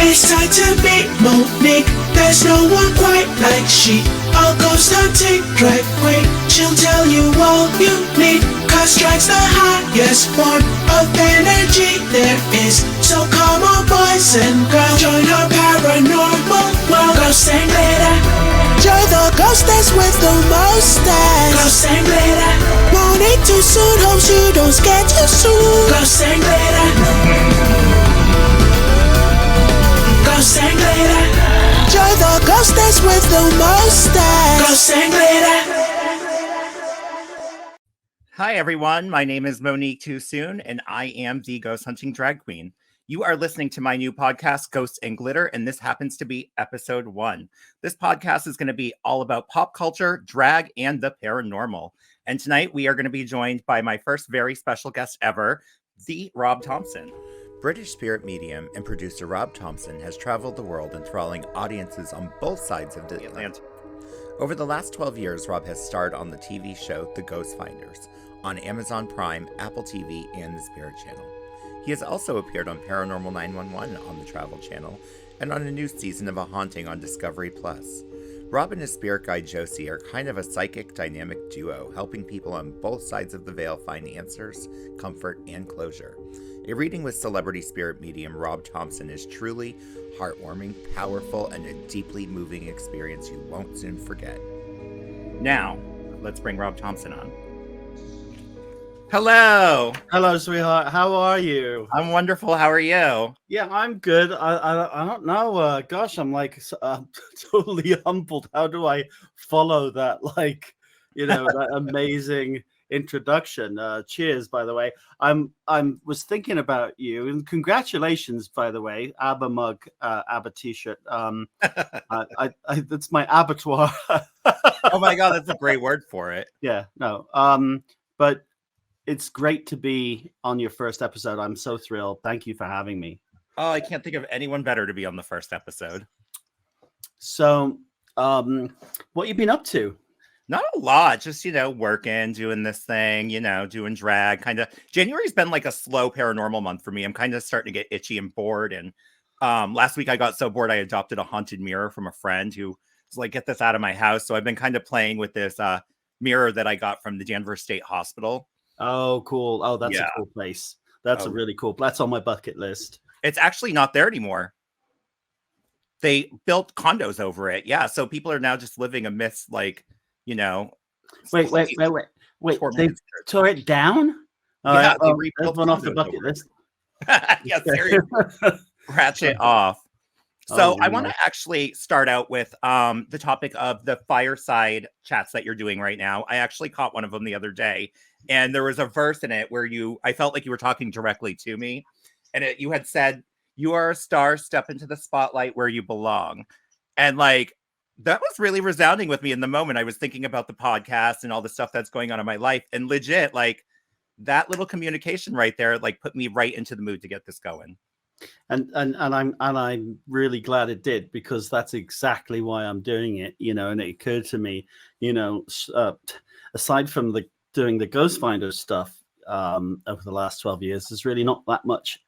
It's time to meet Monique. There's no one quite like she. A ghost hunting drag queen. She'll tell you all you need. Cause drag's the highest form of energy there is. So come on boys and girls, join her paranormal world. Ghosts and glitter. Join the ghostess with the mostest. Ghosts and glitter. Monique too soon, hope you don't scare too soon. Ghosts and glitter. Ghosts and glitter. Join the ghostess with the mostest. Ghosts and glitter. Hi everyone, my name is Monique Too Soon, and I am the Ghost Hunting Drag Queen. You are listening to my new podcast, Ghosts and Glitter, and this happens to be episode 1. This podcast is going to be all about pop culture, drag, and the paranormal. And tonight we are going to be joined by my first very special guest ever, the Rob Thompson. British spirit medium and producer Rob Thompson has traveled the world enthralling audiences on both sides of the Atlantic. Over the last 12 years, Rob has starred on the TV show The Ghost Finders on Amazon Prime, Apple TV, and the Spirit Channel. He has also appeared on Paranormal 911 on the Travel Channel and on a new season of A Haunting on Discovery Plus. Rob and his spirit guide Josie are kind of a psychic dynamic duo, helping people on both sides of the veil find answers, comfort, and closure. A reading with celebrity spirit medium Rob Thompson is truly heartwarming, powerful, and a deeply moving experience you won't soon forget. Now, let's bring Rob Thompson on. Hello. Hello, sweetheart. How are you? I'm wonderful. How are you? Yeah, I'm good. I don't know. Gosh, I'm like totally humbled. How do I follow that? Like, that amazing introduction. Cheers, by the way. Was thinking about you, and congratulations, by the way. ABBA mug, ABBA t-shirt. That's my abattoir. Oh my God, that's a great word for it. Yeah. No. But it's great to be on your first episode. I'm so thrilled. Thank you for having me. Oh, I can't think of anyone better to be on the first episode. So, what you been up to? Not a lot, just, working, doing this thing, doing drag. Kind of January's been like a slow paranormal month for me. I'm kind of starting to get itchy and bored. And last week I got so bored I adopted a haunted mirror from a friend who was like, get this out of my house. So I've been kind of playing with this mirror that I got from the Danvers State Hospital. Oh, cool. Oh, that's a cool place. That's a really cool. That's on my bucket list. It's actually not there anymore. They built condos over it. Yeah. So people are now just living amidst Wait. They tore it down? Yeah, they rebuilt one off the bucket list. Yeah, seriously. Scratch it off. So I want to actually start out with the topic of the fireside chats that you're doing right now. I actually caught one of them the other day, and there was a verse in it where I felt like you were talking directly to me, and you had said, "You are a star, step into the spotlight where you belong." And that was really resounding with me in the moment. I was thinking about the podcast and all the stuff that's going on in my life, and legit, that little communication right there, put me right into the mood to get this going. And I'm really glad it did, because that's exactly why I'm doing it, and it occurred to me, aside from doing the Ghost Finder stuff over the last 12 years, there's really not that much,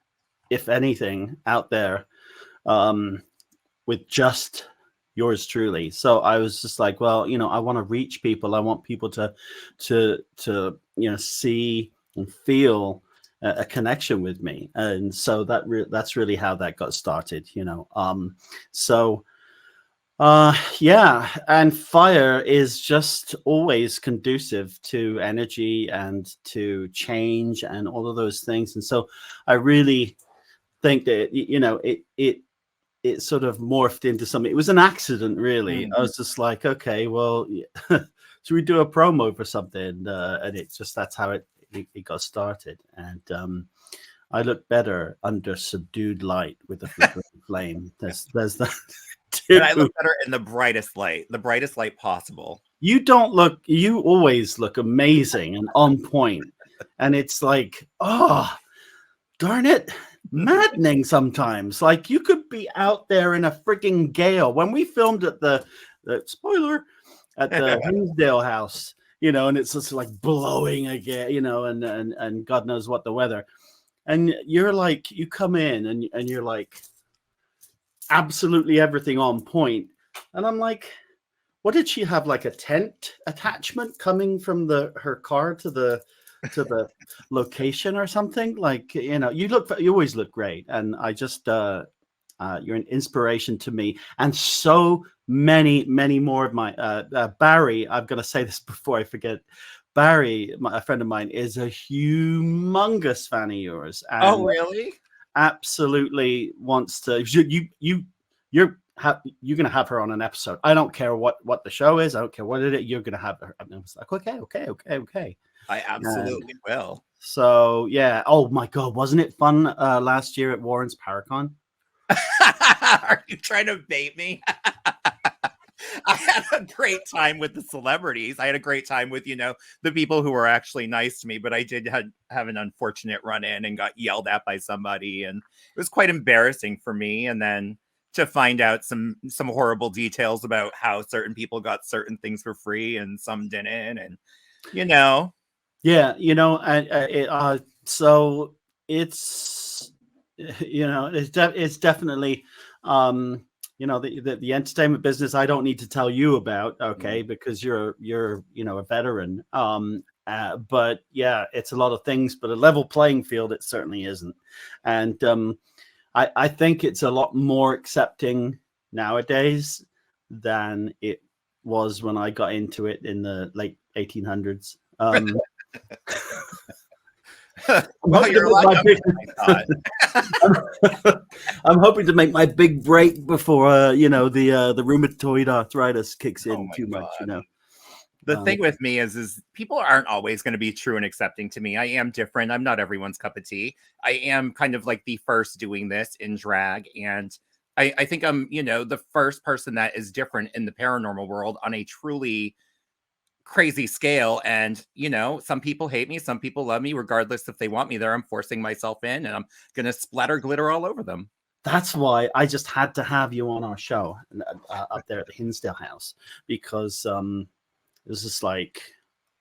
if anything, out there with just yours truly. So I was just like, well, I want to reach people. I want people to see and feel a connection with me, and so that's really how that got started. And fire is just always conducive to energy and to change and all of those things. And so I really think that it sort of morphed into something. It was an accident, really. I was just like, okay, well, should we do a promo for something? And that's how it got started. And I look better under subdued light with a flickering flame. There's that too. And I look better in the brightest light possible. You always look amazing and on point. And it's like, oh, darn it, maddening sometimes. You could be out there in a freaking gale. When we filmed at the spoiler at the Hinsdale house, and it's just blowing again, and God knows what the weather. And you're you come in and you're absolutely everything on point. And I'm like, what did she have, like a tent attachment coming from her car to the location or something? Like, you know, you always look great, and I just you're an inspiration to me, and so many more of my Barry. I've got to say this before I forget. Barry, a friend of mine, is a humongous fan of yours. And Oh, really? absolutely wants to. You're going to have her on an episode. I don't care what the show is. I don't care what it is. You're going to have her. And I was like, okay. I absolutely will. So yeah. Oh my God, wasn't it fun last year at Warren's Paracon? Are you trying to bait me? I had a great time with the celebrities. I had a great time with, you know, the people who were actually nice to me, but I did have an unfortunate run in and got yelled at by somebody, and it was quite embarrassing for me. And then to find out some horrible details about how certain people got certain things for free and some didn't, and you know. Yeah, you know, so it's, you know, it's definitely you know, the entertainment business I don't need to tell you about, okay, because you're you know, a veteran. But yeah, it's a lot of things, but a level playing field it certainly isn't. And I think it's a lot more accepting nowadays than it was when I got into it in the late 1800s. Well, you're a lot younger than I thought. I'm hoping to make my big break before you know, the rheumatoid arthritis kicks in too much. You know, the thing with me is people aren't always going to be true and accepting to me. I am different. I'm not everyone's cup of tea. I am kind of like the first doing this in drag, and I think I'm, you know, the first person that is different in the paranormal world on a truly crazy scale. And you know, some people hate me, some people love me. Regardless if they want me there, I'm forcing myself in, and I'm gonna splatter glitter all over them. That's why I just had to have you on our show up there at the Hinsdale House, because it was just like,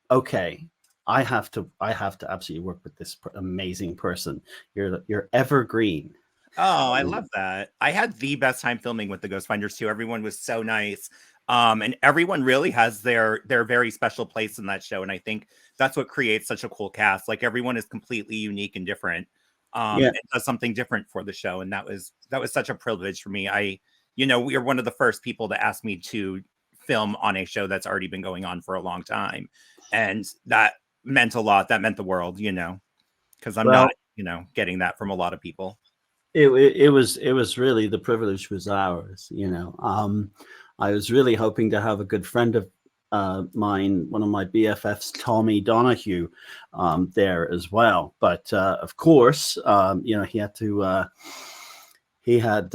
okay, I have to absolutely work with this amazing person. You're evergreen. Oh, I love that. I had the best time filming with the Ghost Finders too. Everyone was so nice. And everyone really has their very special place in that show. And I think that's what creates such a cool cast. Like everyone is completely unique and different. And does something different for the show. And that was such a privilege for me. You know, we are one of the first people to ask me to film on a show that's already been going on for a long time. And that meant a lot. That meant the world, you know, because I'm not, you know, getting that from a lot of people. It was really, the privilege was ours, you know. I was really hoping to have a good friend of mine, one of my BFFs, Tommy Donahue, there as well. But of course, you know, he had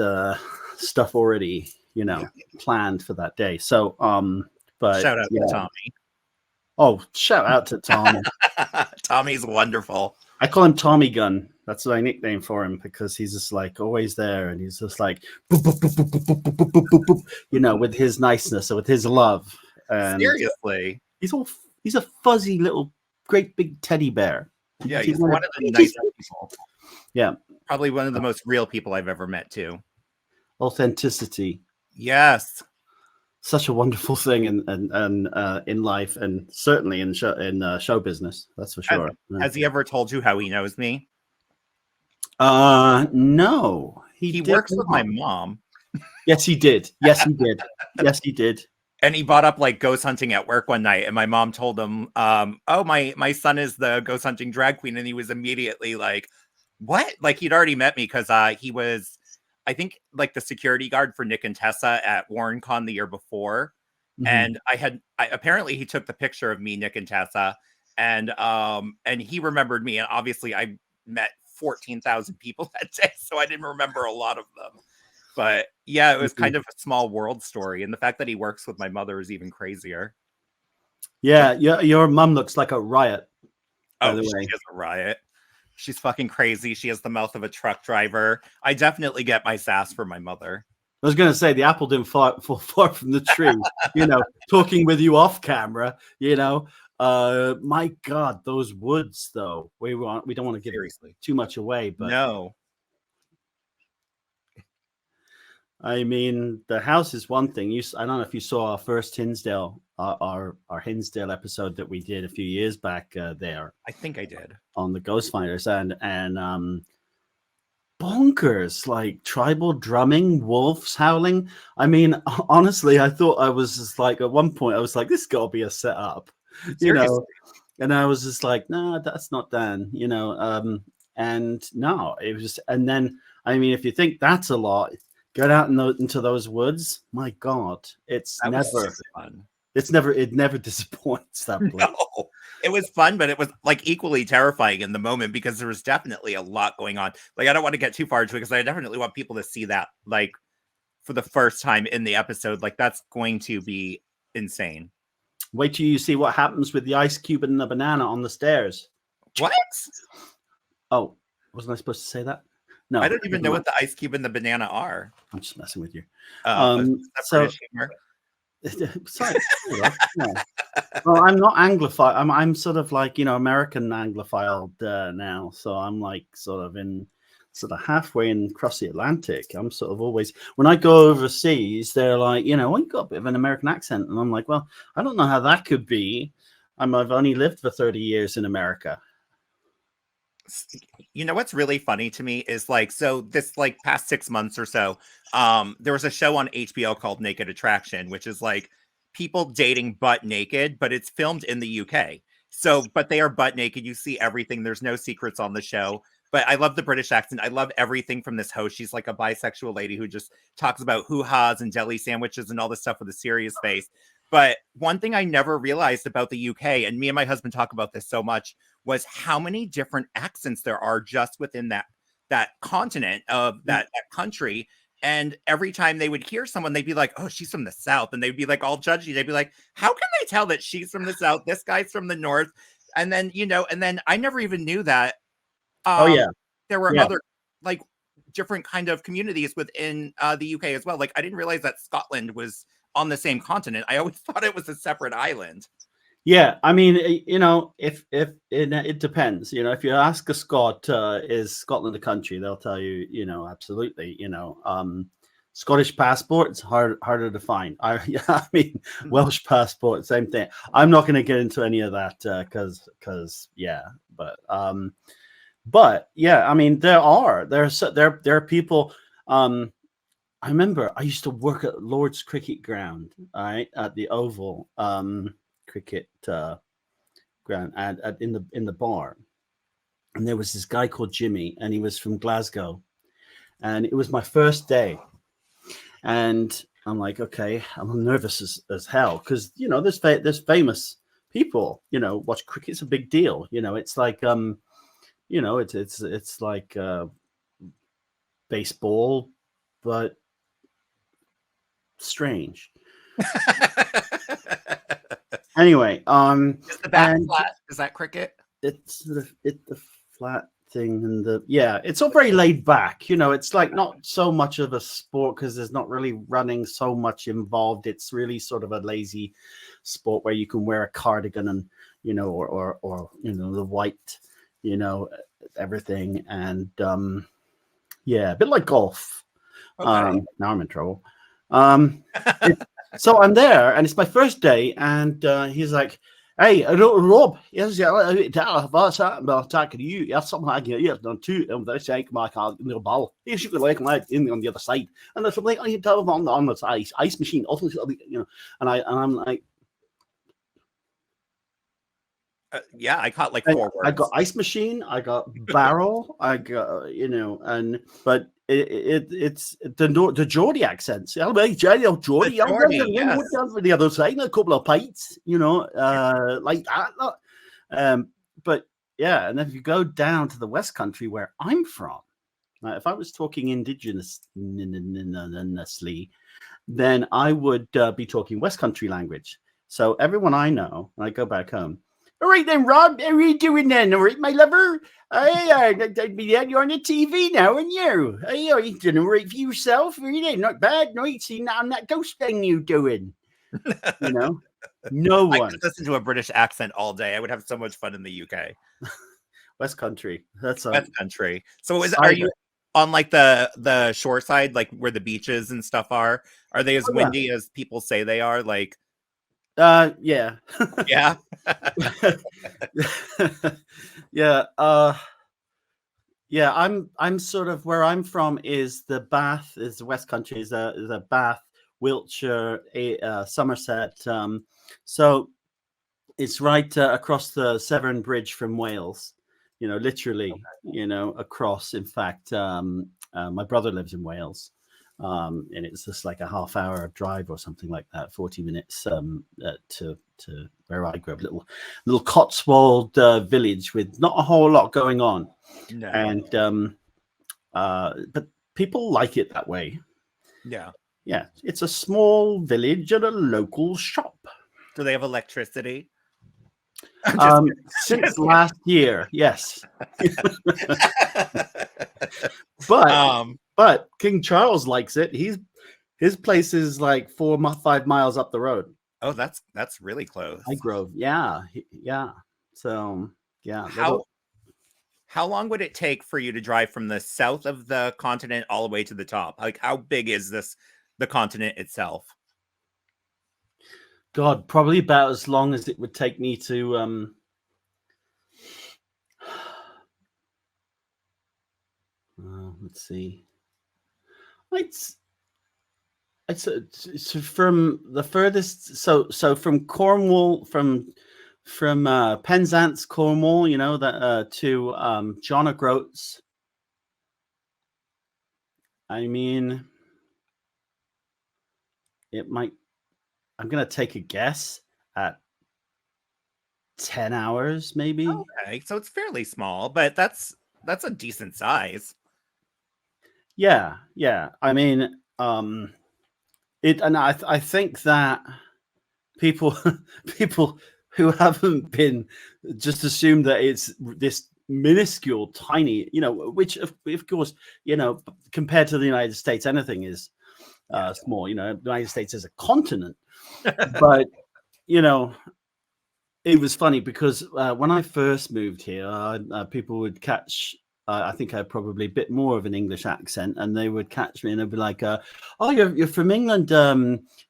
stuff already, you know, planned for that day. So, but shout out to Tommy. Oh, shout out to Tommy. Tommy's wonderful. I call him Tommy Gun. That's my nickname for him, because he's just like always there, and he's just like, boop, boop, boop, boop, boop, boop, boop, boop, boop, you know, with his niceness, with his love. And seriously, he's a fuzzy little, great big teddy bear. Yeah, he's one of the nicest people. Yeah, probably one of the most real people I've ever met too. Authenticity. Yes. Such a wonderful thing in life, and certainly in show business. That's for sure. Has he ever told you how he knows me? No. He works with my mom. Yes, he did. Yes, he did. Yes, he did. And he brought up like ghost hunting at work one night, and my mom told him, "Oh, my son is the ghost hunting drag queen," and he was immediately like, "What?" Like he'd already met me because he was, I think, like the security guard for Nick and Tessa at WarrenCon the year before. And apparently he took the picture of me, Nick and Tessa, and he remembered me. And obviously I met 14,000 people that day, so I didn't remember a lot of them. But yeah, it was kind of a small world story. And the fact that he works with my mother is even crazier. Yeah, your mom looks like a riot. Oh, she is a riot. She's fucking crazy. She has the mouth of a truck driver. I definitely get my sass for my mother. I was going to say the apple didn't fall far from the tree. You know, talking with you off camera. You know, my God, those woods though. We don't want to give too much away, but no. I mean, the house is one thing. I don't know if you saw our first Hinsdale, our Hinsdale episode that we did a few years back there I think I did. on the Ghost Fighters, and bonkers, like tribal drumming, wolves howling. I mean, honestly, I thought I was just like, at one point I was like, this got to be a setup, you Seriously. know. And I was just like, no, that's not Dan, you know. And no, it was just, and then I mean, if you think that's a lot, get out into those woods. My God, it's That was never, super fun. it never disappoints that place. No, it was fun, but it was like equally terrifying in the moment because there was definitely a lot going on. Like, I don't want to get too far into it because I definitely want people to see that, like, for the first time in the episode. Like, that's going to be insane. Wait till you see what happens with the ice cube and the banana on the stairs. What? Oh, wasn't I supposed to say that? No, I don't even know never what the ice cube and the banana are. I'm just messing with you. Is that So British humor? sorry, yeah. Well, I'm not Anglophile. I'm sort of like, you know, American Anglophile now. So I'm like sort of halfway across the Atlantic. I'm sort of always, when I go overseas, they're like, you know, well, you got a bit of an American accent, and I'm like, well, I don't know how that could be. I've only lived for 30 years in America. You know what's really funny to me is like, so this like past 6 months or so, there was a show on HBO called Naked Attraction, which is like people dating butt naked, but it's filmed in the UK. So, but they are butt naked. You see everything. There's no secrets on the show. But I love the British accent. I love everything from this host. She's like a bisexual lady who just talks about hoo-has and deli sandwiches and all this stuff with a serious face. But one thing I never realized about the UK, and me and my husband talk about this so much, was how many different accents there are just within that continent of that country. And every time they would hear someone, they'd be like, "Oh, she's from the South," and they'd be like all judgy. They'd be like, "How can they tell that she's from the South? This guy's from the North." And then, you know, and then I never even knew that. Oh yeah, there were yeah. other like different kind of communities within the UK as well. Like, I didn't realize that Scotland was on the same continent. I always thought it was a separate island. Yeah, I mean, you know, if it depends. You know, if you ask a Scot, is Scotland a country? They'll tell you, you know, absolutely. You know, Scottish passport, it's harder to find. I mean, Welsh passport, same thing. I'm not going to get into any of that because yeah, but yeah, I mean, there are people. I remember I used to work at Lord's Cricket Ground, all right, at the Oval cricket ground, and in the bar, and there was this guy called Jimmy, and he was from Glasgow, and it was my first day, and I'm like, okay, I'm nervous as hell because, you know, there's famous people, you know, watch cricket's a big deal, you know, it's like you know, it's like baseball, but strange. Anyway, is the bat flat? Is that cricket? It's the flat thing, and it's all very laid back. You know, it's like not so much of a sport because there's not really running so much involved. It's really sort of a lazy sport where you can wear a cardigan and, you know, or you know, the white, you know, everything, and yeah, a bit like golf. Okay. Now I'm in trouble. So I'm there, and it's my first day, and he's like, "Hey, Rob, here's what's happened? I'm attacking you. You have something I can hear done too. And they say, "My car in the ball. Here's you like my in on the other side." And there's something I can tell them on the ice machine. Also, you know, and I'm like, yeah, I caught like 4 words. I got ice machine, I got barrel, I got, you know, but it's the Geordie accents. Yeah, Geordie, yes. down for the other side, a couple of pints, you know, like that. But yeah, and if you go down to the West Country where I'm from, if I was talking indigenously, then I would be talking West Country language. So everyone I know, when I go back home, all right then, Rob, how are you doing then? All right, my lover? You're on the TV now, and you? Are you doing all right for yourself? Are you not bad? No, you see now that ghost thing you doing. You know? No one. I could listen to a British accent all day. I would have so much fun in the UK. West Country. That's West Country. So are you on like the shore side, like where the beaches and stuff are they as Oh, yeah. windy as people say they are? Like, Yeah. yeah. Yeah. Yeah, I'm sort of where I'm from is the Bath, is the West Country, is a Bath, Wiltshire, Somerset. So it's right across the Severn Bridge from Wales. Literally, across. In fact, my brother lives in Wales, and it's just like a half-hour drive or something like that, 40 minutes to where I grew up. Little Cotswold village with not a whole lot going on. No. And but people like it that way. Yeah. It's a small village and a local shop. Do they have electricity? Since last year, yes. But King Charles likes it. His place is like 5 miles up the road. Oh, that's really close. Highgrove, yeah. So yeah. How long would it take for you to drive from the south of the continent all the way to the top? Like, how big is the continent itself? God, probably about as long as it would take me to let's see. It's from the furthest. So from Cornwall, from Penzance, Cornwall, to John O'Groats. I mean, it might. I'm gonna take a guess at 10 hours, maybe. Okay, so it's fairly small, but that's a decent size. Yeah. I mean, I think that people who haven't been just assume that it's this minuscule, tiny, which of course, compared to the United States, anything is small. The United States is a continent, but it was funny because when I first moved here, people would catch. I think I had probably a bit more of an English accent, and they would catch me and they'd be like, "Oh, you're from England?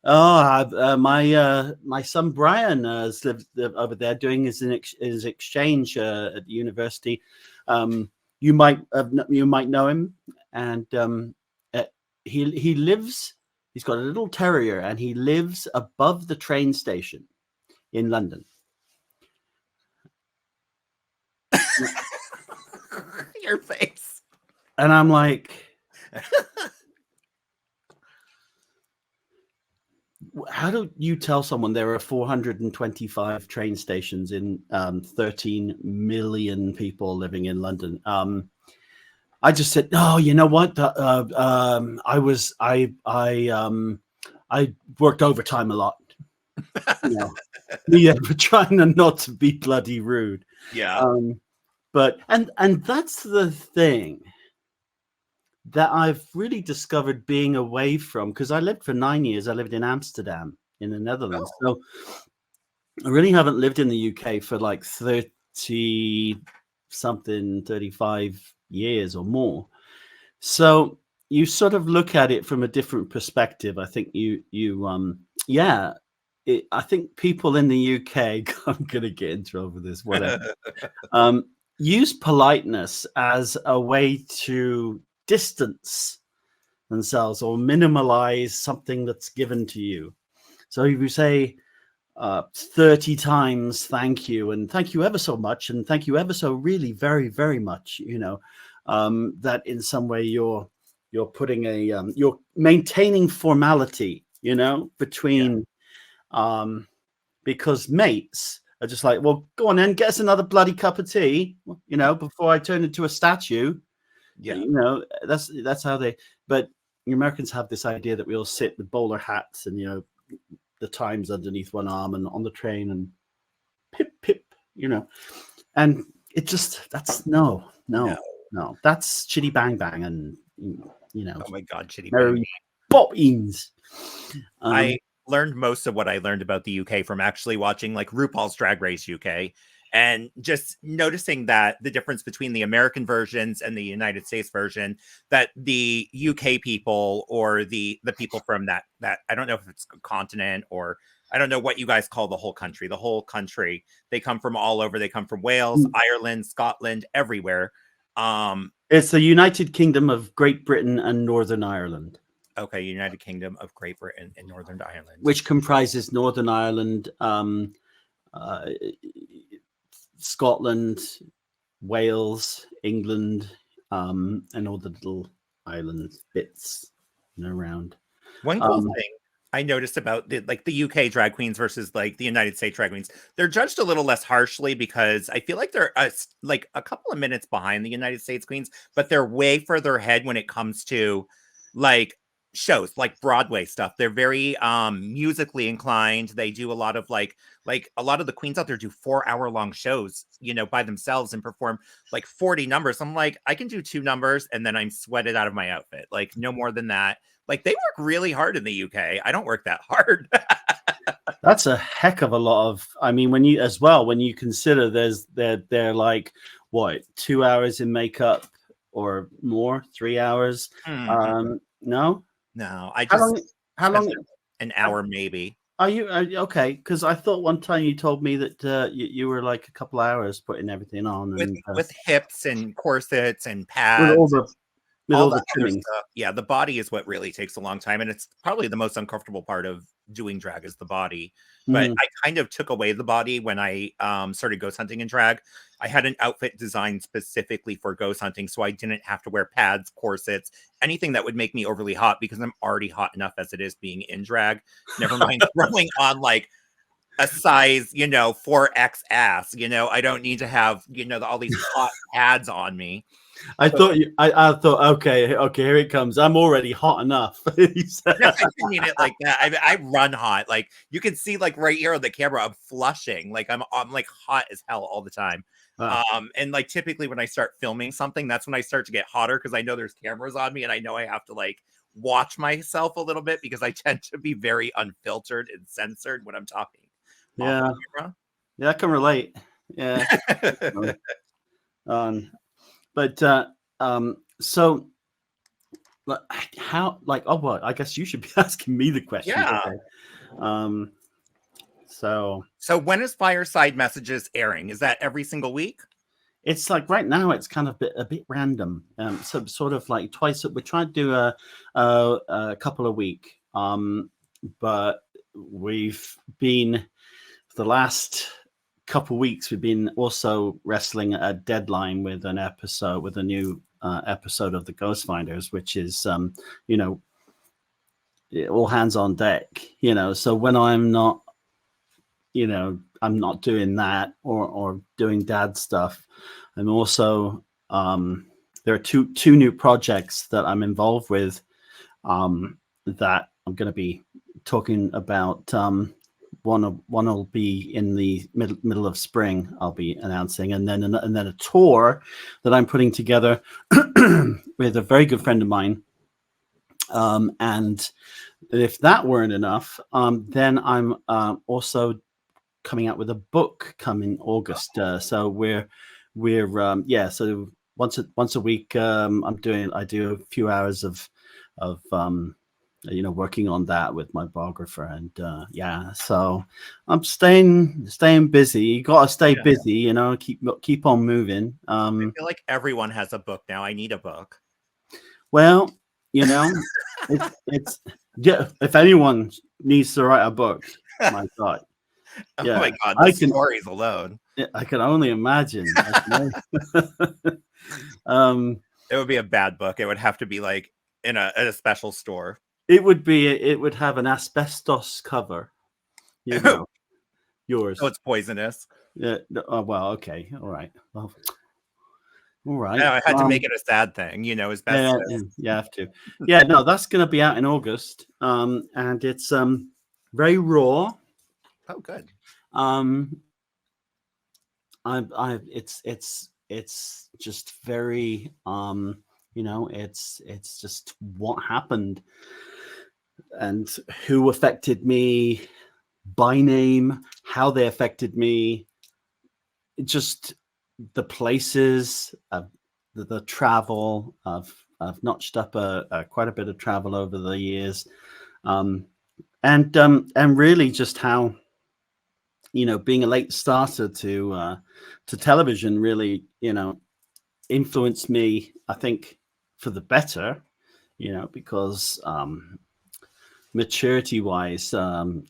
My son Brian has lived over there doing his exchange at the university. You might know him, and he lives. He's got a little terrier, and he lives above the train station in London." Your face. And I'm like, how do you tell someone there are 425 train stations in 13 million people living in London? I just said, "No, you know what? I worked overtime a lot." Yeah, but trying not to be bloody rude. Yeah. But and that's the thing that I've really discovered being away from, because I lived for 9 years. I lived in Amsterdam in the Netherlands. So I really haven't lived in the UK for like 35 years or more. So you sort of look at it from a different perspective. I think I think people in the UK, I'm going to get in trouble for this, whatever, use politeness as a way to distance themselves or minimalize something that's given to you. So if you say 30 times thank you, and thank you ever so much, and thank you ever so really very, very much, that in some way you're putting you're maintaining formality, between because mates are just like, well, go on then, get us another bloody cup of tea, before I turn into a statue. Yeah. That's how they, but the Americans have this idea that we all sit with bowler hats and, the Times underneath one arm and on the train and pip, pip, and it just, that's no, that's chitty bang bang. And, oh my God, chitty bang bang. Boppings. I learned most of what I learned about the UK from actually watching like RuPaul's Drag Race UK. and just noticing that the difference between the American versions and the United States version, that the UK people or the people from that I don't know if it's a continent or I don't know what you guys call the whole country. The whole country, they come from all over. They come from Wales, Ireland, Scotland, everywhere. It's the United Kingdom of Great Britain and Northern Ireland. Okay, United Kingdom of Great Britain and Northern Ireland, which comprises Northern Ireland, Scotland, Wales, England, and all the little island bits around. One cool thing I noticed about the UK drag queens versus like the United States drag queens, they're judged a little less harshly because I feel like they're like a couple of minutes behind the United States queens, but they're way further ahead when it comes to like shows like Broadway stuff. They're very musically inclined. They do a lot of like a lot of the queens out there do 4-hour long shows, you know, by themselves and perform like 40 numbers. I'm like, I can do 2 numbers and then I'm sweated out of my outfit. Like no more than that. Like they work really hard in the UK. I don't work that hard. That's a heck of a lot of, I mean, when you consider they're like what, 2 hours in makeup or more, 3 hours. No, I just how long an hour maybe. Are you okay? Because I thought one time you told me that you were like a couple hours putting everything on with hips and corsets and pads, with all the trimming. Yeah, the body is what really takes a long time, and it's probably the most uncomfortable part of doing drag is the body. But I kind of took away the body when I started ghost hunting in drag. I had an outfit designed specifically for ghost hunting, so I didn't have to wear pads, corsets, anything that would make me overly hot because I'm already hot enough as it is being in drag. Never mind throwing on like a size, 4X ass. I don't need to have, all these hot pads on me. I thought, okay, here it comes. I'm already hot enough. No, I didn't mean it like that. I run hot. Like you can see, like right here on the camera, I'm flushing. Like I'm like hot as hell all the time. And like typically when I start filming something, that's when I start to get hotter because I know there's cameras on me and I know I have to like watch myself a little bit because I tend to be very unfiltered and censored when I'm talking. Yeah, I can relate. Yeah. But so how, like, oh well, I guess you should be asking me the question. Yeah. Okay. So when is Fireside Messages airing? Is that every single week? It's like right now it's kind of a bit random. So sort of like twice. We're trying to do a couple a week. But we've been for the last couple weeks we've been also wrestling a deadline with a new episode of the Ghost Finders, which is all hands on deck. So when I'm not doing that or doing dad stuff, I'm also there are two new projects that I'm involved with that I'm going to be talking about. One will be in the middle of spring. I'll be announcing, and then a tour that I'm putting together with a very good friend of mine. And if that weren't enough, then I'm also coming out with a book coming August. So we're so once a week I do a few hours of working on that with my biographer, and so I'm staying busy. You gotta stay busy, keep on moving. I feel like everyone has a book now. I need a book. Well, it's if anyone needs to write a book, my God. Oh my God, the stories alone. I can only imagine. It would be a bad book. It would have to be like in a special store. It would have an asbestos cover. Yours. Oh, it's poisonous. Yeah. Oh, well, okay. All right. Well, all right. No, I had to make it a sad thing, asbestos. Yeah, you have to. Yeah, no, that's going to be out in August. And it's very raw. Oh, good. It's just very it's just what happened and who affected me by name, how they affected me, just the places, the travel. I've notched up quite a bit of travel over the years, and really just how, being a late starter to television really, influenced me, I think, for the better, because maturity wise, I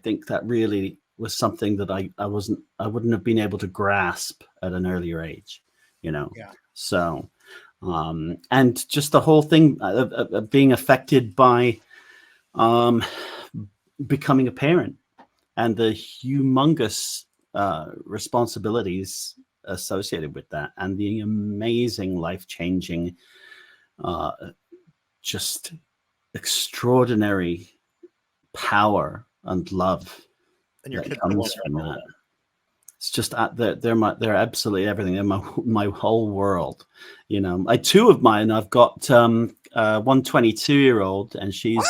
think that really was something that I wouldn't have been able to grasp at an earlier age, Yeah. So, and just the whole thing of being affected by becoming a parent and the humongous responsibilities associated with that, and the amazing life-changing, just extraordinary power and love And your that kids comes from that. It's just they're absolutely everything. They're my whole world. Two of mine. I've got one 22-year-old, and she's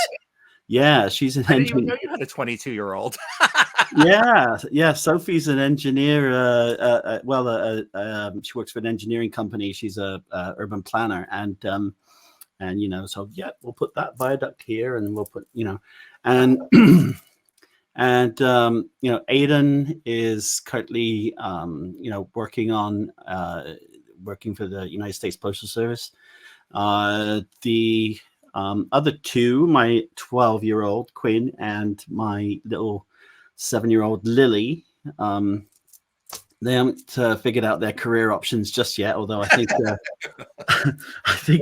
she's an I didn't even engineer. know you had a 22-year-old. Yeah. Sophie's an engineer. She works for an engineering company. She's a urban planner, and so we'll put that viaduct here, and we'll put and and Aiden is currently working for the United States Postal Service. The other two, my 12-year-old Quinn and my little 7-year-old Lily, they haven't figured out their career options just yet. Although I think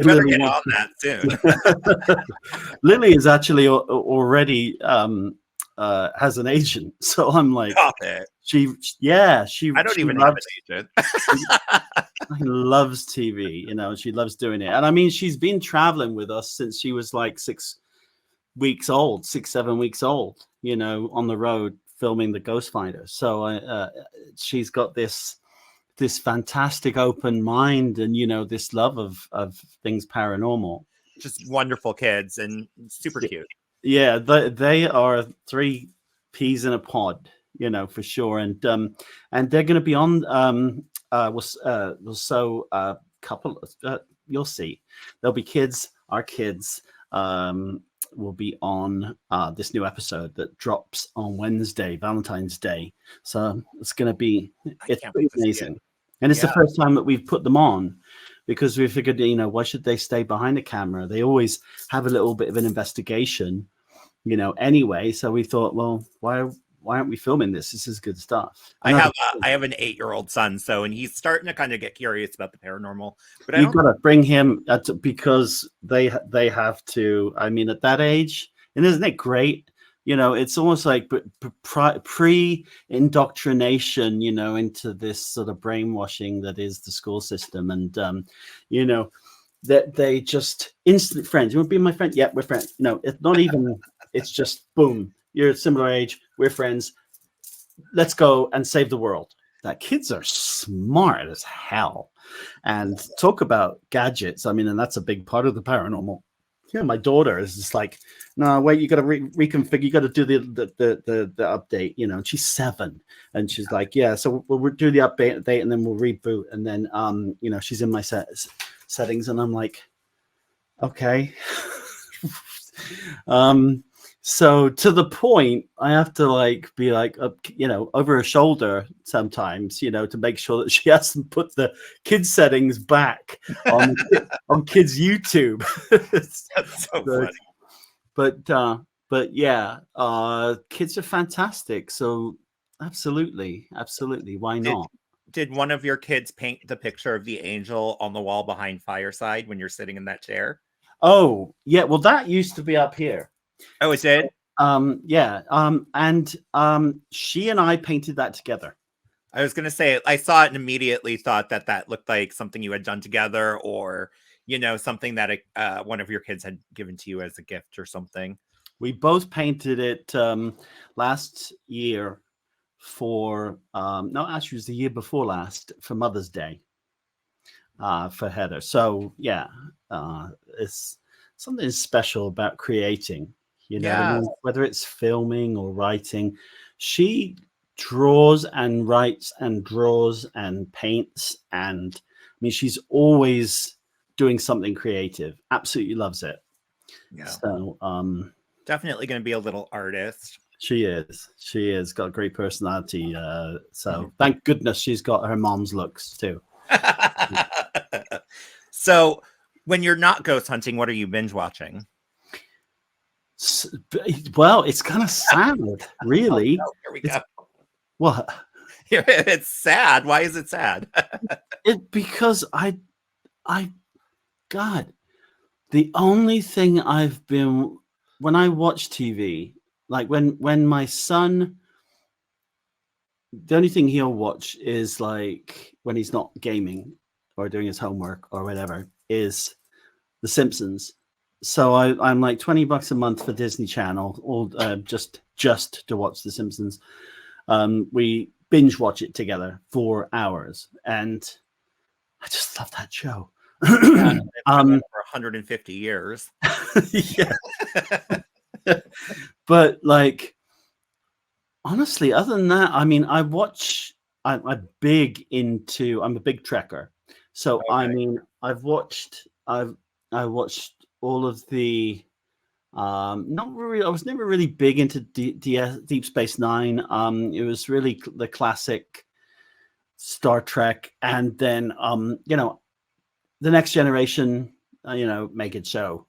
Lily on that soon. Lily is actually already has an agent, so I'm like, stop it. She I don't even have an agent. She loves TV, she loves doing it. And I mean, she's been traveling with us since she was like 6, 7 weeks old, on the road filming The Ghost Finder. So she's got this fantastic open mind and, this love of things paranormal. Just wonderful kids and super cute. Yeah, they are 3 peas in a pod, for sure. And they're going to be on couple. You'll see. There'll be kids. Our kids will be on this new episode that drops on Wednesday, Valentine's Day. So it's going to be pretty amazing. And it's the first time that we've put them on, because we figured, why should they stay behind the camera? They always have a little bit of an investigation, anyway. So we thought, well, why aren't we filming this? This is good stuff. I have an 8-year-old son, and he's starting to kind of get curious about the paranormal. But you've got to bring him because they have to. I mean, at that age, and isn't it great? It's almost like pre-indoctrination, into this sort of brainwashing that is the school system, and that they just instant friends. You want to be my friend? Yeah, we're friends. It's not even. It's just boom. You're a similar age. We're friends. Let's go and save the world. That kids are smart as hell, and talk about gadgets. I mean, and that's a big part of the paranormal. My daughter is just like, no, wait, you got to reconfigure. You got to do the update. And she's 7, and she's like, yeah. So we'll do the update, and then we'll reboot, and then she's in my settings, and I'm like, okay. So to the point, I have to be over her shoulder sometimes, to make sure that she hasn't put the kids settings back on kids YouTube. That's so funny. But yeah, kids are fantastic. So absolutely, why not? Did one of your kids paint the picture of the angel on the wall behind Fireside when you're sitting in that chair? Oh yeah, well that used to be up here. Oh, it did? Yeah. And she and I painted that together. I was going to say, I saw it and immediately thought that looked like something you had done together, or, something that one of your kids had given to you as a gift or something. We both painted it last year for, no, actually it was the year before last, for Mother's Day for Heather. So yeah, it's something special about creating. Whether it's filming or writing. She draws and writes and draws and paints, and I mean, she's always doing something creative. Absolutely loves it. Yeah. So Definitely going to be a little artist. She is got a great personality. So thank goodness she's got her mom's looks too. So when you're not ghost hunting, what are you binge watching? Well, it's kind of sad, really. Oh, no, here we go. What? It's sad. Why is it sad? Because God, the only thing I've been, when I watch TV, like when my son, the only thing he'll watch is like when he's not gaming or doing his homework or whatever, is The Simpsons. So I'm like $20 a month for Disney Channel, or just to watch The Simpsons. We binge watch it together for hours, and I just love that show. For 150 years. Yeah. But like, honestly, other than that, I mean, I'm a big trekker. So okay. I mean, I watched all of the not really, I was never really big into Deep Space Nine. It was really the classic Star Trek, and then you know, The Next Generation, you know, make it so.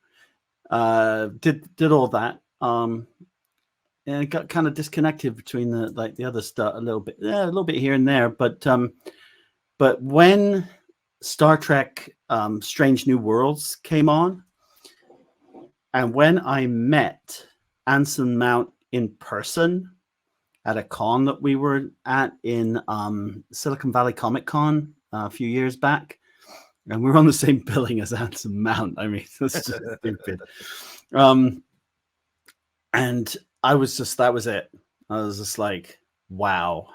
Did all that. And it got kind of disconnected between the other stuff a little bit here and there. But when Star Trek Strange New Worlds came on, and when I met Anson Mount in person at a con that we were at in Silicon Valley Comic Con a few years back, and we were on the same billing as Anson Mount. I mean, that's just stupid. And that was it. I was just like, wow.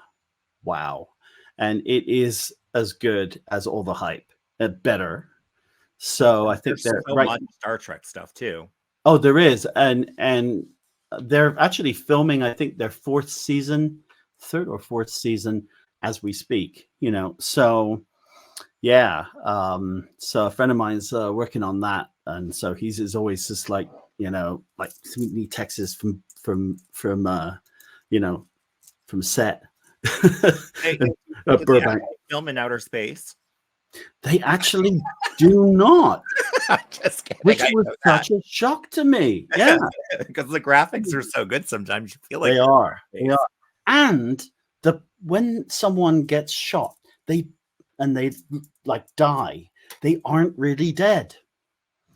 And it is as good as all the hype, better. So I think there's so much Star Trek stuff too. Oh, there is. And they're actually filming, I think, their third or fourth season as we speak, you know. So yeah. So a friend of mine's working on that. And so he's always just like, you know, like he texts from you know, from set. Hey, Burbank. Film in outer space. They actually do not. I'm just kidding. Which was such a shock to me. Yeah. Because the graphics are so good sometimes you feel like they are. And when someone gets shot, they like die, they aren't really dead.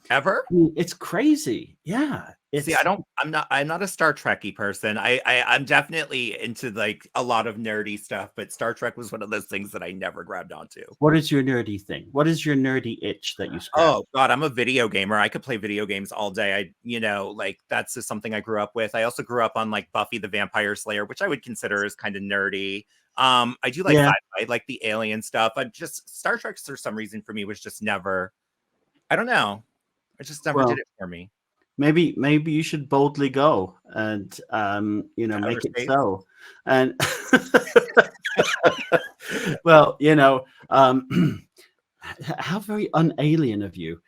Ever? I mean, it's crazy. Yeah. See, I'm not a Star Trek-y person. I'm definitely into like a lot of nerdy stuff, but Star Trek was one of those things that I never grabbed onto. What is your nerdy thing? What is your nerdy itch that you scratch? Oh God, I'm a video gamer. I could play video games all day. Like that's just something I grew up with. I also grew up on like Buffy the Vampire Slayer, which I would consider as kind of nerdy. I do like sci-fi, like the alien stuff. Star Trek for some reason for me was just never, I don't know. It just never did it for me. Maybe you should boldly go and you know, make it so. And well, you know, how very un-alien of you.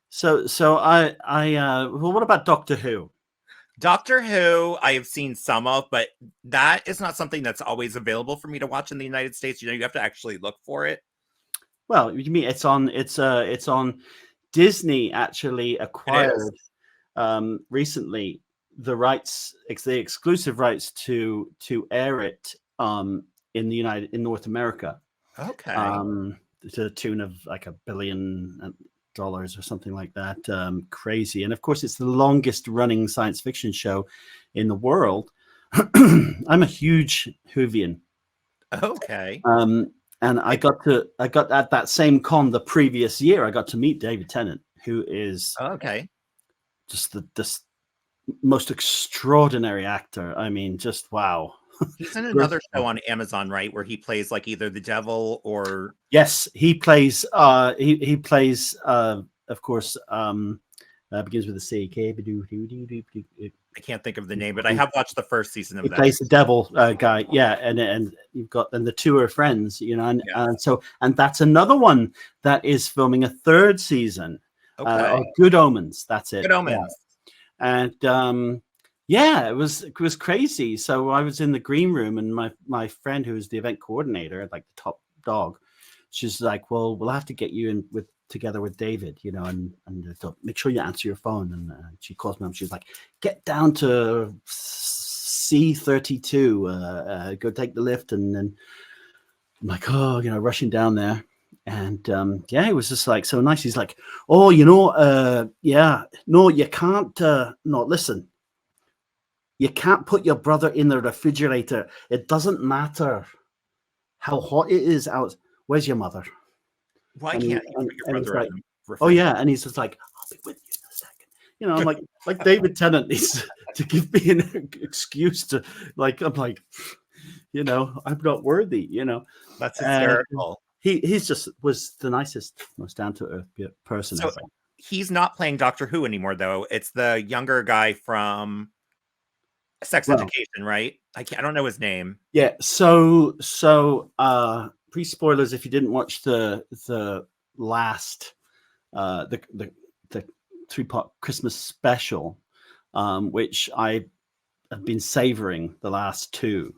So I well, what about Doctor Who? Doctor Who, I have seen some of, but that is not something that's always available for me to watch in the United States. You know, you have to actually look for it. Well, you mean it's on Disney actually acquired recently the exclusive rights to air it in North America. Okay. To the tune of like $1 billion or something like that. Crazy. And of course, it's the longest running science fiction show in the world. I'm a huge Whovian. Okay. And I got at that same con the previous year, I got to meet David Tennant, who is just the most extraordinary actor. I mean, just wow. He's in another show on Amazon, right, where he plays like either the devil or yes, he plays he plays of course Begins with a C. I can't think of the name, but I have watched the first season of He that. plays the devil guy, yeah, and you've got, and the two are friends, you know, and that's another one that is filming a third season. Of Good Omens. That's it. Good Omens. Yeah. And yeah, it was crazy. So I was in the green room, and my friend, who was the event coordinator, like the top dog, she's like, "Well, we'll have to get you in together with David, you know, and make sure you answer your phone." And she calls me up. She's like, "Get down to C32, go take the lift." And then I'm like, "Oh, you know," rushing down there. And yeah, it was just like so nice. He's like, "Oh, you know, yeah, no, you can't. No, listen, you can't put your brother in the refrigerator. It doesn't matter how hot it is out. Where's your mother?" Why can't you put your brother like, in the "Oh yeah," and he's just like, "I'll be with you in a second." You know, I'm like David Tennant needs to give me an excuse to, like, I'm like, you know, I'm not worthy. You know, that's hysterical. He's just was the nicest, most down to earth person ever. He's not playing Doctor Who anymore, though. It's the younger guy from Sex Education, right? I don't know his name. Yeah. So pre-spoilers if you didn't watch the last the 3-part Christmas special, which I have been savoring the last 2,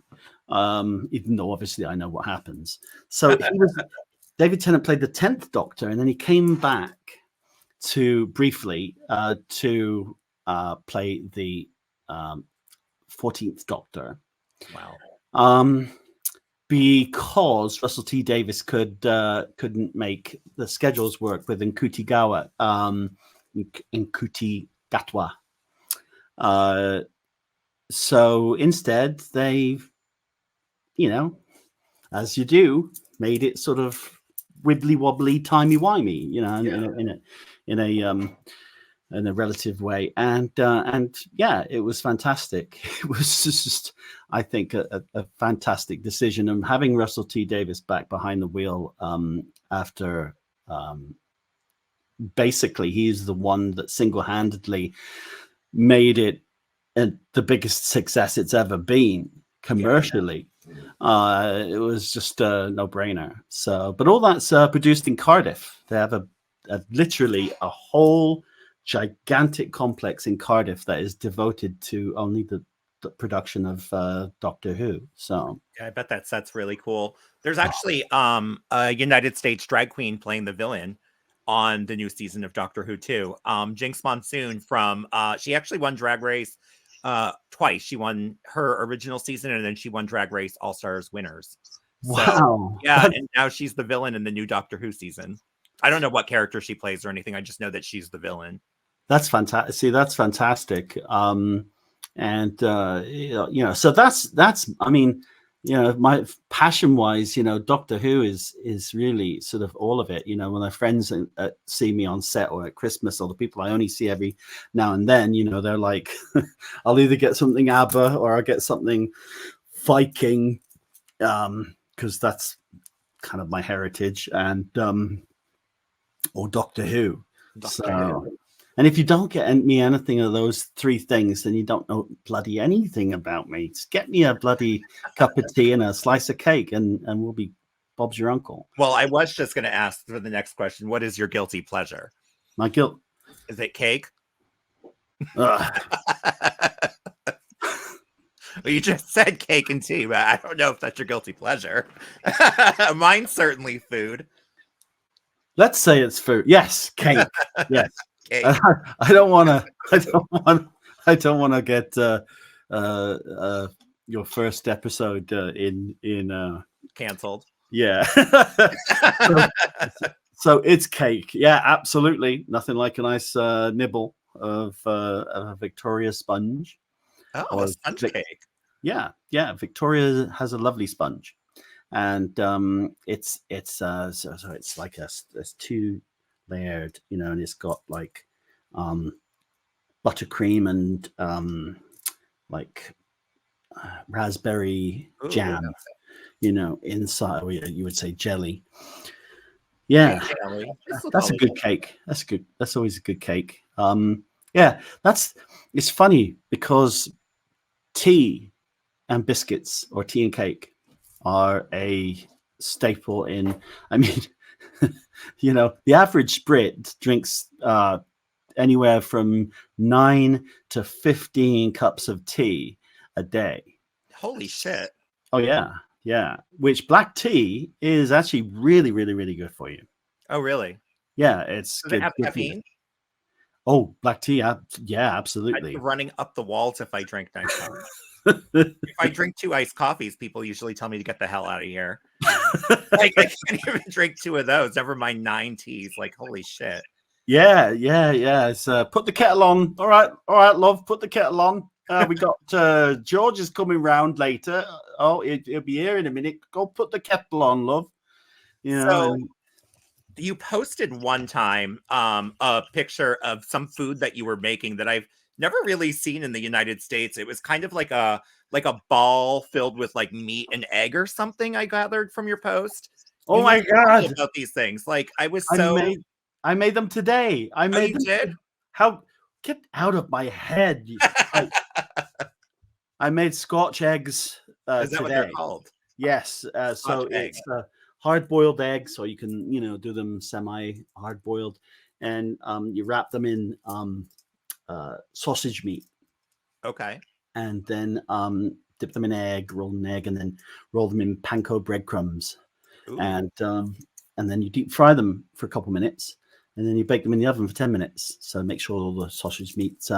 even though obviously I know what happens. So David Tennant played the 10th Doctor, and then he came back to briefly to play the 14th Doctor. Wow. Because Russell T Davies couldn't make the schedules work with Nkutigawa, Nkutigatwa. So instead, they, you know, as you do, made it sort of wibbly wobbly, timey wimey, you know, in a relative way, and yeah, it was fantastic. It was just, I think, a fantastic decision, and having Russell T Davies back behind the wheel after basically he's the one that single-handedly made it the biggest success it's ever been commercially. It was just a no-brainer. So, but all that's produced in Cardiff. They have a literally a whole gigantic complex in Cardiff that is devoted to only the production of Doctor Who. So yeah, I bet that set's really cool. There's actually a United States drag queen playing the villain on the new season of Doctor Who too. Jinx Monsoon from she actually won Drag Race twice. She won her original season, and then she won Drag Race All Stars Winners. So, wow. Yeah, and now she's the villain in the new Doctor Who season. I don't know what character she plays or anything. I just know that she's the villain. That's fantastic. See, that's fantastic. And you know, so that's. I mean, you know, my passion-wise, you know, Doctor Who is really sort of all of it. You know, when my friends see me on set or at Christmas, or the people I only see every now and then, you know, they're like, I'll either get something ABBA or I'll get something Viking, because that's kind of my heritage, and or Doctor Who. And if you don't get me anything of those 3 things, then you don't know bloody anything about me. Just get me a bloody cup of tea and a slice of cake, and we'll be Bob's your uncle. Well, I was just going to ask for the next question. What is your guilty pleasure? My guilt. Is it cake? Well, you just said cake and tea, but I don't know if that's your guilty pleasure. Mine's certainly food. Let's say it's food. Yes, cake. Yes. Cake. I don't want to get your first episode in canceled. Yeah. So it's cake. Yeah, absolutely. Nothing like a nice nibble of a Victoria sponge. Oh, a sponge cake. Yeah. Victoria has a lovely sponge, and it's so it's like it's 2 layered, you know, and it's got like buttercream and like raspberry jam, you know, inside, or you would say jelly. Yeah, that's a good cake. That's good. That's always a good cake. Yeah, it's funny because tea and biscuits or tea and cake are a staple in, I mean, the average Brit drinks anywhere from 9 to 15 cups of tea a day. Holy shit. Oh, yeah. Yeah. Which black tea is actually really, really, really good for you. Oh, really? Yeah. It's Does it good. have Good for you. caffeine? Oh, black tea. Yeah, I'd be absolutely. running up the walls if I drank nighttime. If I drink 2 iced coffees, people usually tell me to get the hell out of here. Like, I can't even drink 2 of those, never mind 9 teas. Like, holy shit. Yeah. It's put the kettle on. All right, love. Put the kettle on. We got George is coming round later. Oh, he'll be here in a minute. Go put the kettle on, love. So you posted one time a picture of some food that you were making that I've never really seen in the United States. It was kind of like a ball filled with like meat and egg or something, I gathered from your post. Oh You my never told me God. about these things. Like, I was I so made them today. I Oh, made you them. did? How? Get out of my head. I made Scotch eggs Is that what they're today. called? Yes. So Scotch egg. it's hard-boiled eggs, or you can, do them semi-hard-boiled, and you wrap them in sausage meat, Okay. and then dip them in egg, roll an egg, and then roll them in panko breadcrumbs, Ooh. and then you deep fry them for a couple minutes, and then you bake them in the oven for 10 minutes. So make sure all the sausage meats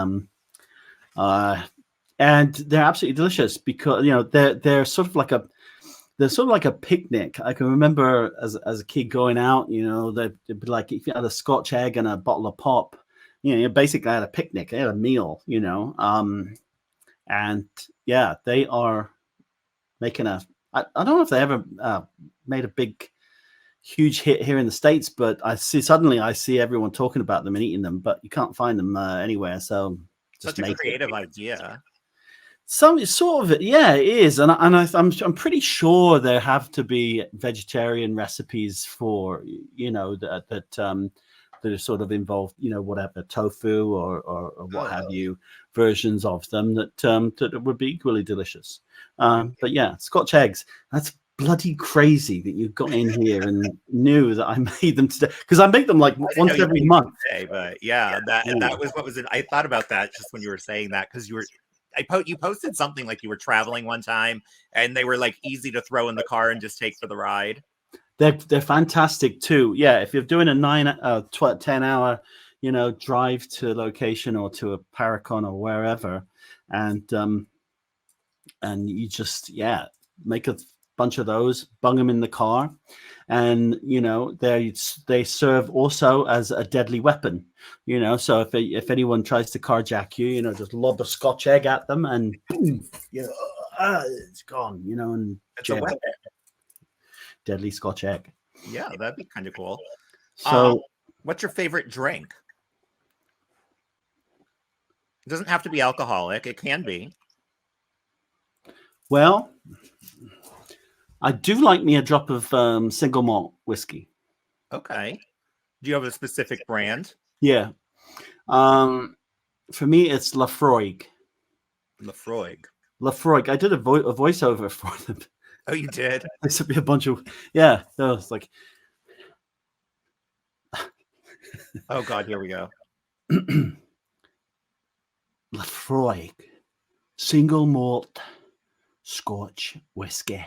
and they're absolutely delicious because they're sort of like a picnic. I can remember as a kid going out, they'd be like, if you had a Scotch egg and a bottle of pop, you basically had a picnic, they had a meal, and yeah, they are making I don't know if they ever made a huge hit here in the States, but I see everyone talking about them and eating them, but you can't find them anywhere. So just Such a creative idea. Some sort of it, yeah, it is, and I'm pretty sure there have to be vegetarian recipes for that are sort of involved, whatever tofu or what have you, versions of them that would be equally delicious. But yeah, Scotch eggs. That's bloody crazy that you got in here and knew that I made them today, because I make them like once every month. Today, but yeah, that was what was it. I thought about that just when you were saying that, because you posted something like you were traveling one time and they were like easy to throw in the car and just take for the ride. They're fantastic too. Yeah, if you're doing a 10 hour, drive to a location or to a Paracon or wherever, and you just make a bunch of those, bung them in the car, and they serve also as a deadly weapon. So if anyone tries to carjack you, just lob a Scotch egg at them and boom, it's gone. And it's a weapon. Deadly Scotch egg. Yeah, that'd be kind of cool. So what's your favorite drink? It doesn't have to be alcoholic. It can be. Well, I do like me a drop of single malt whiskey. Okay. Do you have a specific brand? Yeah. For me, it's Lafroig. Lafroig. I did a voiceover for them. Oh, you did? There should be a bunch of it's like. Oh God, here we go. Lafroig, single malt Scotch whiskey,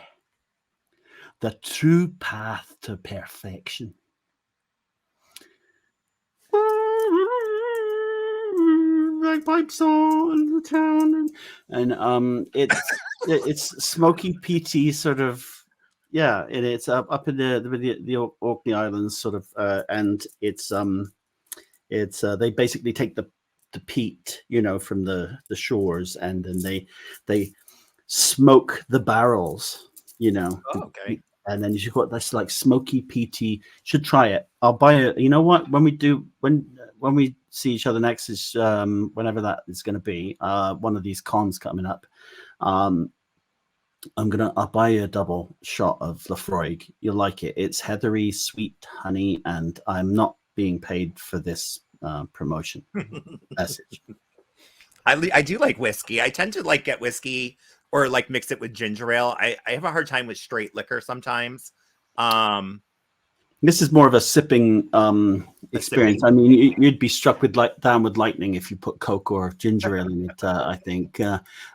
the true path to perfection. Bagpipes on the town, and it's smoky peaty sort of, and it's up in the Orkney Islands sort of, and it's they basically take the peat from the shores, and then they smoke the barrels, Oh, okay. and then you've got this like smoky peaty. Should try it. I'll buy it. You know what? When we see each other next is whenever that is going to be, one of these cons coming up. I'll buy you a double shot of Lafroig. You'll like it. It's heathery, sweet honey, and I'm not being paid for this promotion message. I do like whiskey. I tend to like get whiskey or like mix it with ginger ale. I have a hard time with straight liquor sometimes. This is more of a sipping experience. I mean, you'd be struck with down with lightning if you put Coke or ginger ale in it. I think,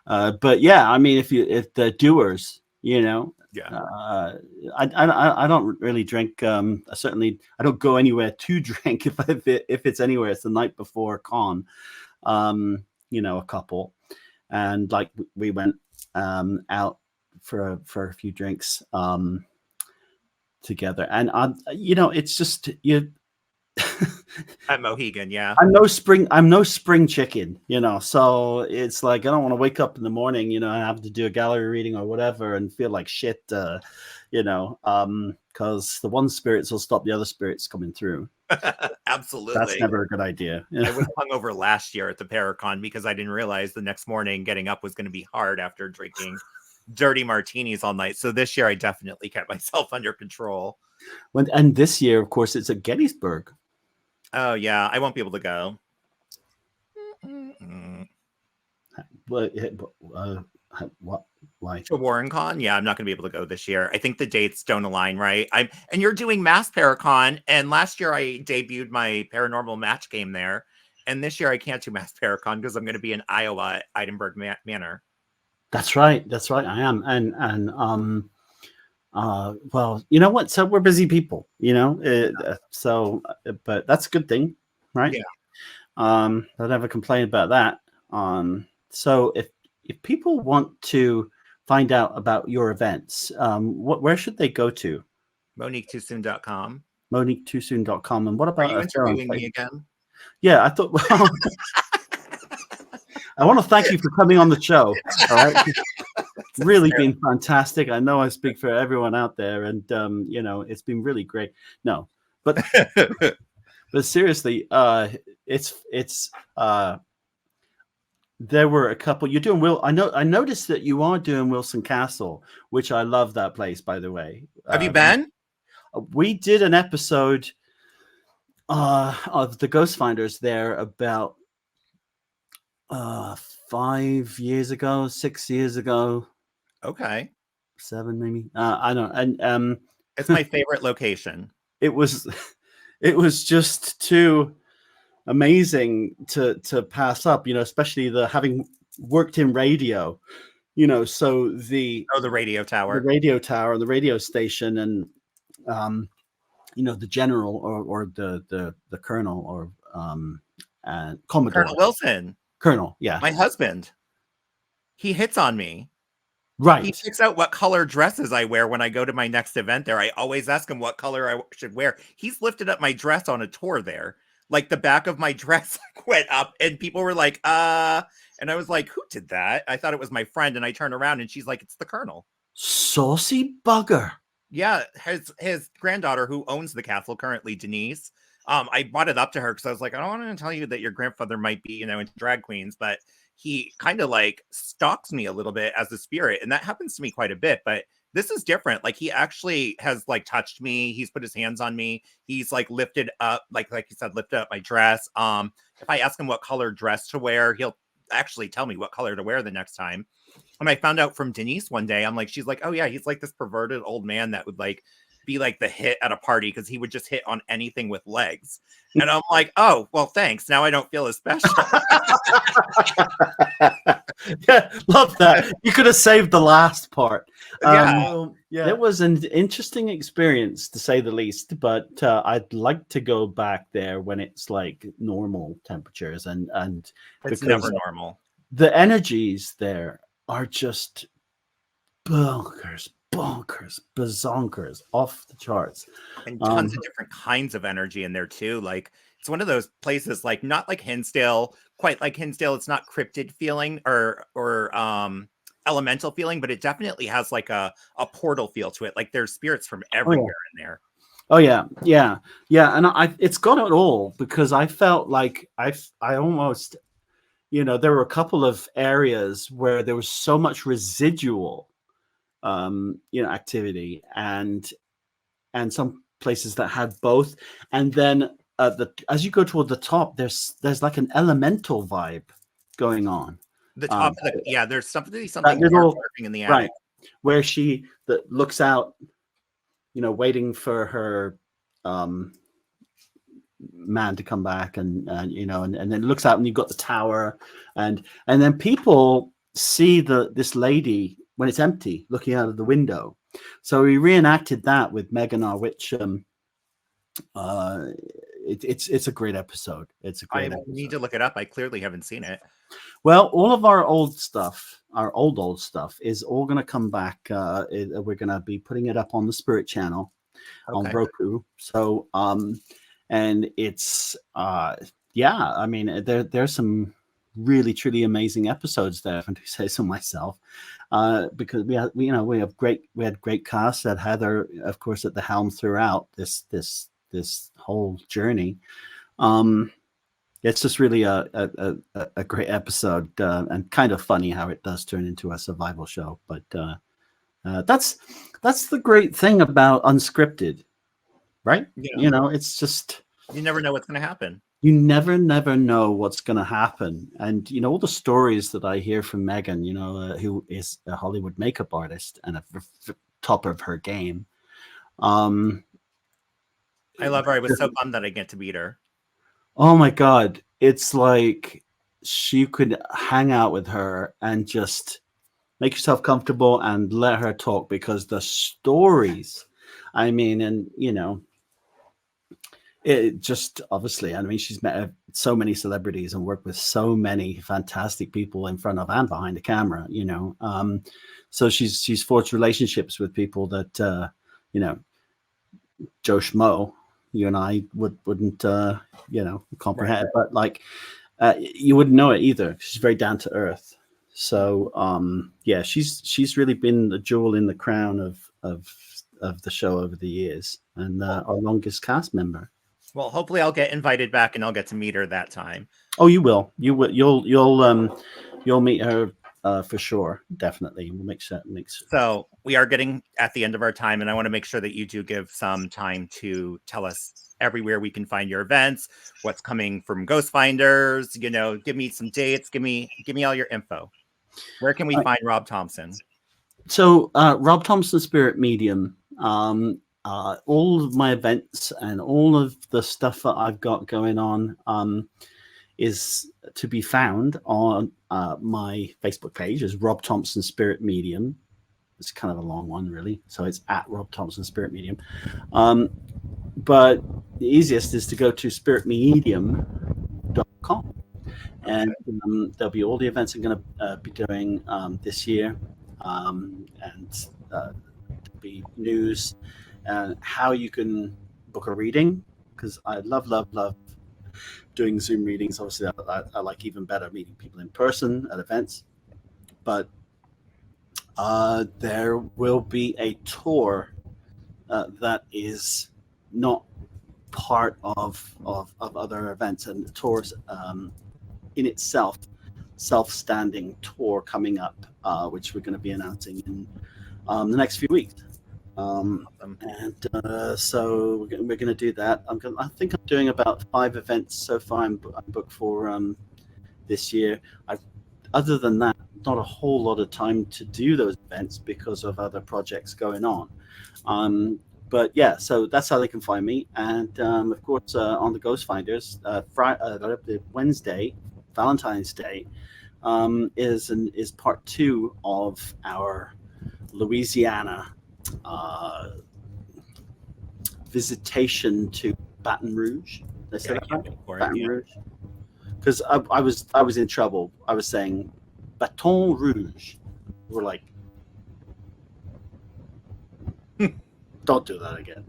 but yeah, I mean, if the doers, you know, yeah, I don't really drink. I don't go anywhere to drink if it's anywhere. It's the night before con, you know, a couple, and like we went out for a few drinks. Together, and you know, it's just you at Mohegan. Yeah, I'm no spring chicken, you know, so it's like I don't want to wake up in the morning, you know, and have to do a gallery reading or whatever and feel like shit, you know, because the one spirits will stop the other spirits coming through. Absolutely, that's never a good idea. I was hungover last year at the Paracon because I didn't realize the next morning getting up was going to be hard after drinking dirty martinis all night. So this year I definitely kept myself under control. And this year, of course, it's at Gettysburg. Oh yeah, I won't be able to go. What? Why? To WarrenCon? Yeah, I'm not going to be able to go this year. I think the dates don't align, right? And you're doing Mass Paracon, and last year I debuted my paranormal match game there, and this year I can't do Mass Paracon because I'm going to be in Iowa at Edinburgh Manor. That's right. I am. Well, you know what? So we're busy people, you know, but that's a good thing, right? Yeah. I'll never complain about that. So if people want to find out about your events, where should they go to? MoniqueTooSoon.com. MoniqueTooSoon.com. And what about Are you interviewing me again? Yeah, I thought. Well, I want to thank you for coming on the show. All right. Really been fantastic. I know I speak for everyone out there, and you know, it's been really great. No, but but seriously, it's there were a couple. You're doing I noticed that you are doing Wilson Castle, which I love that place, by the way. Have you been? We did an episode of the Ghost Finders there about 5 years ago, 6 years ago. Okay. 7 maybe. I don't. And it's my favorite location. It was just too amazing to pass up, you know, especially having worked in radio, you know, so the radio tower and the radio station, and you know, the general or the colonel or and Commodore Colonel Wilson. Colonel, yeah. My husband. He hits on me. Right. He picks out what color dresses I wear when I go to my next event there. I always ask him what color I should wear. He's lifted up my dress on a tour there. Like the back of my dress went up and people were like, and I was like, who did that? I thought it was my friend. And I turned around and she's like, it's the Colonel. Saucy bugger. Yeah. His granddaughter who owns the castle currently, Denise. I brought it up to her because I was like, I don't want to tell you that your grandfather might be, you know, into drag queens, but he kind of like stalks me a little bit as a spirit. And that happens to me quite a bit, but this is different. Like he actually has like touched me. He's put his hands on me. He's like lifted up, like you said, lifted up my dress. If I ask him what color dress to wear, he'll actually tell me what color to wear the next time. And I found out from Denise one day, she's like, oh yeah, he's like this perverted old man that would like be like the hit at a party because he would just hit on anything with legs. And I'm like, oh, well, thanks. Now I don't feel as special. Yeah, love that. You could have saved the last part. Yeah. It was an interesting experience, to say the least, but I'd like to go back there when it's like normal temperatures, and it's never normal. The energies there are just bonkers, bazonkers, off the charts, and tons of different kinds of energy in there too. Like it's one of those places, like not like Hinsdale, quite like Hinsdale. It's not cryptid feeling or elemental feeling, but it definitely has like a portal feel to it. Like there's spirits from everywhere in there. Oh yeah, and it's got it all, because I felt like I almost, you know, there were a couple of areas where there was so much residual you know, activity, and some places that had both, and then as you go toward the top, there's like an elemental vibe going on. The top of the, there's something little, working in the right, attic. where she looks out, waiting for her man to come back, and then looks out, and you've got the tower, and then people see this lady when it's empty looking out of the window. So we reenacted that with Megan, which it's a great episode. It's a great episode. Need to look it up. I clearly haven't seen it. Well, all of our old stuff, our old stuff, is all going to come back. We're going to be putting it up on the Spirit channel on Roku. So, and it's, I mean, there's some really, truly amazing episodes there, if I do say so myself, because we had great cast. That Heather, of course, at the helm throughout this whole journey. It's just really a great episode, and kind of funny how it does turn into a survival show. But that's the great thing about unscripted, right? Yeah. It's just, you never know what's going to happen. You never know what's going to happen. And all the stories that I hear from Megan, who is a Hollywood makeup artist and at the top of her game. I love her. I was so bummed that I get to meet her. Oh my God. It's like she could hang out with her and just make yourself comfortable and let her talk, because the stories, I mean, and it just, obviously, I mean, she's met so many celebrities and worked with so many fantastic people in front of and behind the camera, so she's forged relationships with people that, Joe Schmo, you and I wouldn't comprehend, right. But like, you wouldn't know it either. She's very down to earth. So she's really been the jewel in the crown of the show over the years, and our longest cast member. Well, hopefully I'll get invited back and I'll get to meet her that time. Oh, you will. You will. You'll meet her for sure. Definitely. We'll make sure. So we are getting at the end of our time, and I want to make sure that you do give some time to tell us everywhere we can find your events, what's coming from Ghost Finders. Give me some dates. Give me all your info. Where can we find Rob Thompson? So Rob Thompson, Spirit Medium. All of my events and all of the stuff that I've got going on is to be found on my Facebook page as Rob Thompson Spirit Medium. It's kind of a long one, really. So it's at Rob Thompson Spirit Medium. But the easiest is to go to spiritmedium.com. And there'll be all the events I'm going to be doing this year. And there'll be news and how you can book a reading, because I love doing Zoom readings. Obviously, I like even better meeting people in person at events. But there will be a tour that is not part of other events, and the tour's in itself self-standing tour coming up, which we're going to be announcing in the next few weeks. And so we're going to do that. I think I'm doing about 5 events so far. I'm booked for this year. Other than that, not a whole lot of time to do those events because of other projects going on. But yeah, so that's how they can find me. And of course, on the Ghost Finders, Wednesday, Valentine's Day, is part 2 of our Louisiana visitation to Baton Rouge. Did I say that right? Baton Rouge. Because I was in trouble. I was saying Baton Rouge. We're like, don't do that again.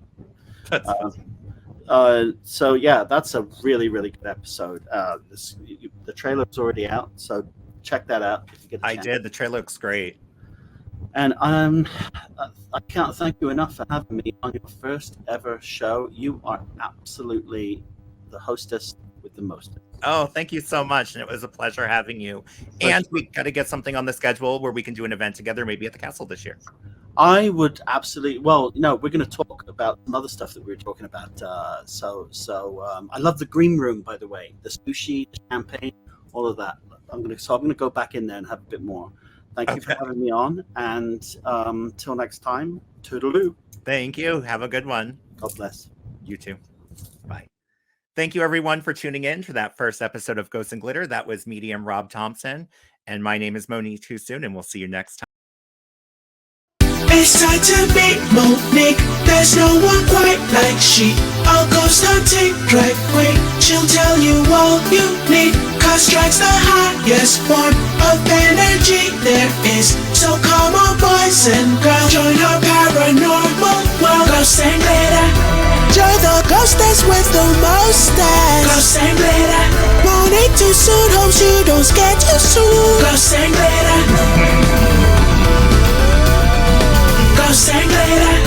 So yeah, that's a really, really good episode. The trailer's already out, so check that out if you get a chance. I did. The trailer looks great. And I can't thank you enough for having me on your first ever show. You are absolutely the hostess with the most. Oh, thank you so much. And it was a pleasure having you. And we got to get something on the schedule where we can do an event together, maybe at the castle this year. I would absolutely. Well, no, we're going to talk about some other stuff that we were talking about. I love the green room, by the way, the sushi, the champagne, all of that. I'm gonna go back in there and have a bit more. Thank you for Okay. having me on, and till next time, toodaloo. Thank you. Have a good one. God bless. You too. Bye. Thank you, everyone, for tuning in to that first episode of Ghosts and Glitter. That was medium Rob Thompson. And my name is Monique Too Soon, and we'll see you next time. It's time to meet Monique. There's no one quite like she. A ghost hunting drag queen. She'll tell you all you need. Cause strikes the highest form of energy there is. So come on, boys and girls, join her paranormal world. Ghosts and glitter. Join the ghostess with the mostest. Ghosts and glitter. Monique Too Soon, hopes you don't get too soon. Ghosts and glitter. Ghosts and glitter.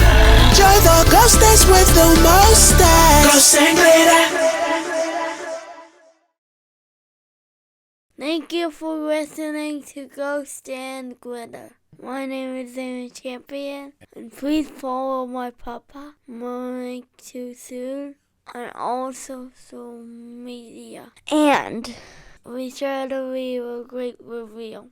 Join the ghostess with the mostest. Ghosts and glitter. Thank you for listening to Ghost and Glitter. My name is Amy Champion, and please follow my papa, Monique Too Soon, on all social media. And be sure to leave a great review.